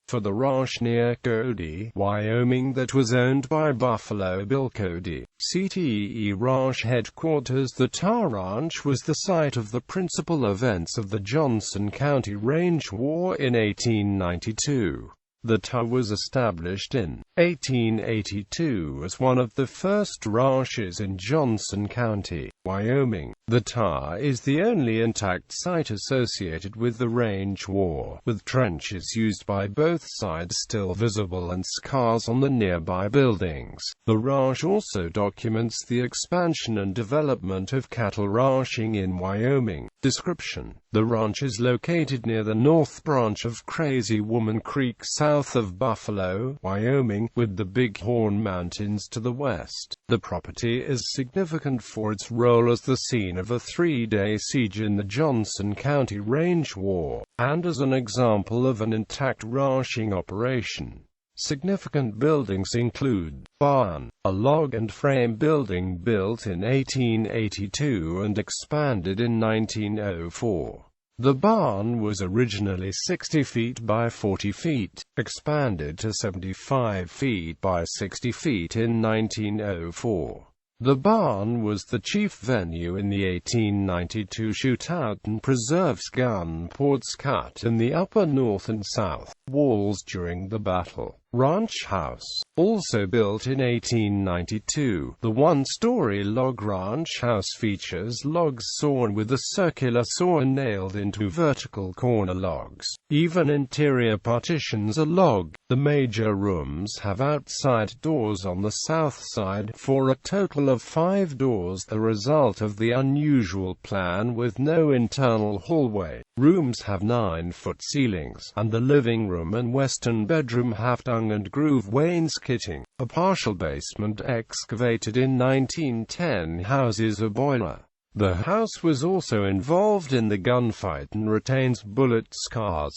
for the ranch near Cody, Wyoming that was owned by Buffalo Bill Cody. CTE Ranch headquarters. The TA Ranch was the site of the principal events of the Johnson County Range War in 1892. The TA was established in 1882 as one of the first ranches in Johnson County, Wyoming. The TA is the only intact site associated with the Range War, with trenches used by both sides still visible and scars on the nearby buildings. The ranch also documents the expansion and development of cattle ranching in Wyoming. Description: the ranch is located near the North Branch of Crazy Woman Creek south of Buffalo, Wyoming, with the Big Horn Mountains to the west. The property is significant for its role as the scene of a three-day siege in the Johnson County Range War, and as an example of an intact ranching operation. Significant buildings include barn, a log and frame building built in 1882 and expanded in 1904. The barn was originally 60 feet by 40 feet, expanded to 75 feet by 60 feet in 1904. The barn was the chief venue in the 1892 shootout and preserves gun ports cut in the upper north and south walls during the battle. Ranch House, also built in 1892, the one-story log ranch house features logs sawn with a circular saw nailed into vertical corner logs. Even interior partitions are log. The major rooms have outside doors on the south side, for a total of 5 doors, the result of the unusual plan with no internal hallway. Rooms have 9-foot ceilings, and the living room and western bedroom have tongue and groove wainscoting. A partial basement excavated in 1910 houses a boiler. The house was also involved in the gunfight and retains bullet scars.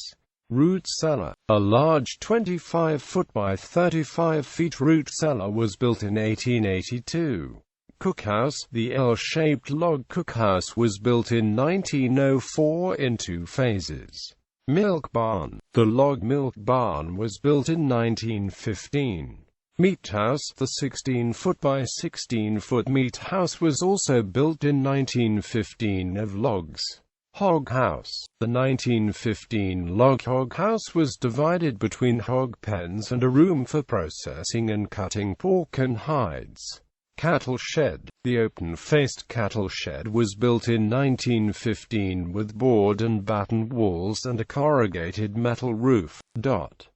Root cellar. A large 25-foot by 35 feet root cellar was built in 1882. Cookhouse. The L-shaped log cookhouse was built in 1904 in 2 phases. Milk barn. The log milk barn was built in 1915. Meat house. The 16-foot by 16-foot meat house was also built in 1915 of logs. Hog house. The 1915 log hog house was divided between hog pens and a room for processing and cutting pork and hides. Cattle shed. The open-faced cattle shed was built in 1915 with board and batten walls and a corrugated metal roof.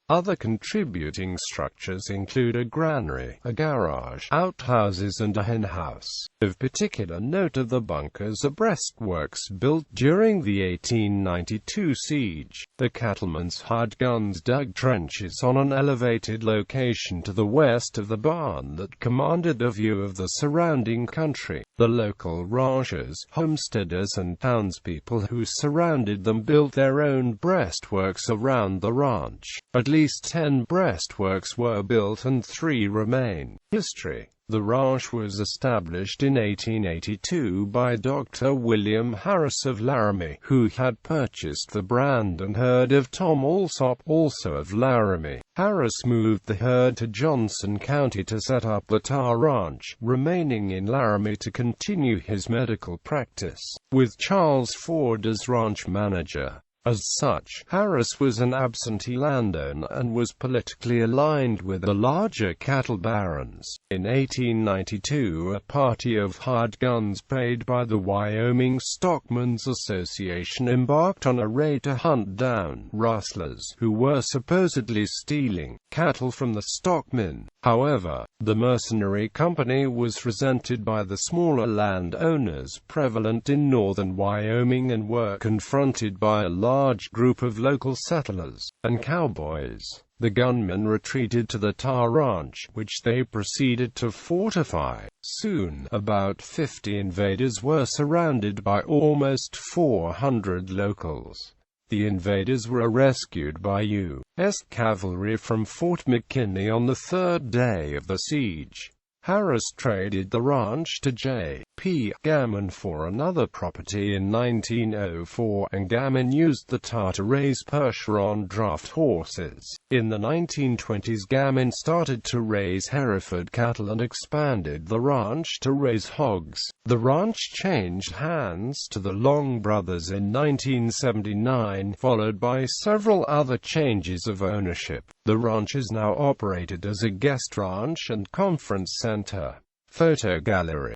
Other contributing structures include a granary, a garage, outhouses and a hen house. Of particular note are the bunkers or breastworks built during the 1892 siege. The cattlemen's hired guns dug trenches on an elevated location to the west of the barn that commanded a view of the surrounding country. The local ranchers, homesteaders and townspeople who surrounded them built their own breastworks around the ranch. At least 10 breastworks were built and 3 remain. History. The ranch was established in 1882 by Dr. William Harris of Laramie, who had purchased the brand and herd of Tom Alsop, also of Laramie. Harris moved the herd to Johnson County to set up the TA Ranch, remaining in Laramie to continue his medical practice, with Charles Ford as ranch manager. As such, Harris was an absentee landowner and was politically aligned with the larger cattle barons. In 1892, a party of hired guns paid by the Wyoming Stockmen's Association embarked on a raid to hunt down rustlers who were supposedly stealing cattle from the stockmen. However, the mercenary company was resented by the smaller landowners prevalent in northern Wyoming and were confronted by a large group of local settlers and cowboys. The gunmen retreated to the TA Ranch, which they proceeded to fortify. Soon, about 50 invaders were surrounded by almost 400 locals. The invaders were rescued by U.S. cavalry from Fort McKinley on the 3rd day of the siege. Harris traded the ranch to J. P. Gammon for another property in 1904, and Gammon used the TA to raise Percheron draft horses. In the 1920s, Gammon started to raise Hereford cattle and expanded the ranch to raise hogs. The ranch changed hands to the Long brothers in 1979, followed by several other changes of ownership. The ranch is now operated as a guest ranch and conference center. Photo gallery.